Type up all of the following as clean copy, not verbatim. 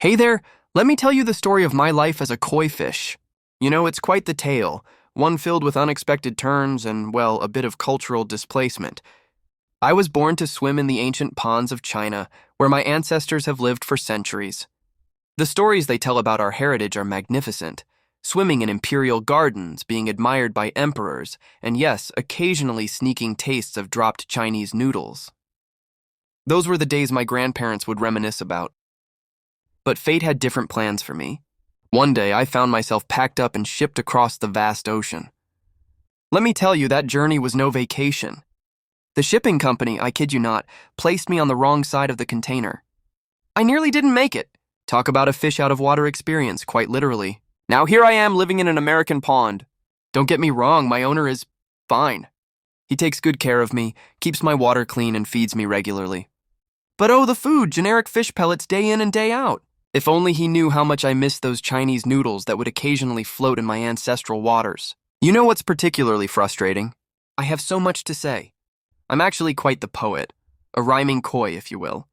Hey there, let me tell you the story of my life as a koi fish. You know, it's quite the tale, one filled with unexpected turns and, well, a bit of cultural displacement. I was born to swim in the ancient ponds of China, where my ancestors have lived for centuries. The stories they tell about our heritage are magnificent. Swimming in imperial gardens, being admired by emperors, and yes, occasionally sneaking tastes of dropped Chinese noodles. Those were the days my grandparents would reminisce about. But fate had different plans for me. One day, I found myself packed up and shipped across the vast ocean. Let me tell you, that journey was no vacation. The shipping company, I kid you not, placed me on the wrong side of the container. I nearly didn't make it. Talk about a fish out of water experience, quite literally. Now here I am living in an American pond. Don't get me wrong, my owner is fine. He takes good care of me, keeps my water clean, and feeds me regularly. But oh, the food, generic fish pellets day in and day out. If only he knew how much I missed those Chinese noodles that would occasionally float in my ancestral waters. You know what's particularly frustrating? I have so much to say. I'm actually quite the poet, a rhyming koi, if you will.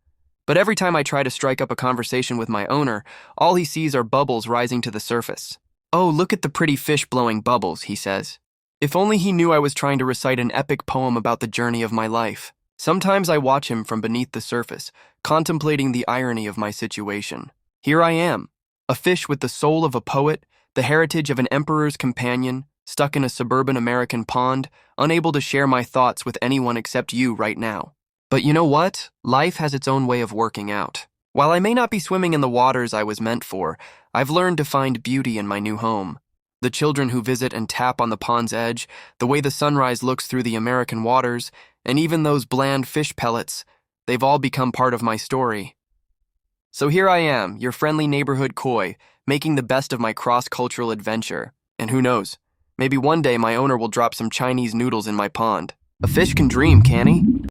But every time I try to strike up a conversation with my owner, all he sees are bubbles rising to the surface. Oh, look at the pretty fish blowing bubbles, he says. If only he knew I was trying to recite an epic poem about the journey of my life. Sometimes I watch him from beneath the surface, contemplating the irony of my situation. Here I am, a fish with the soul of a poet, the heritage of an emperor's companion, stuck in a suburban American pond, unable to share my thoughts with anyone except you right now. But you know what? Life has its own way of working out. While I may not be swimming in the waters I was meant for, I've learned to find beauty in my new home. The children who visit and tap on the pond's edge, the way the sunrise looks through the American waters, and even those bland fish pellets, they've all become part of my story. So here I am, your friendly neighborhood koi, making the best of my cross-cultural adventure. And who knows, maybe one day my owner will drop some Chinese noodles in my pond. A fish can dream, can't he?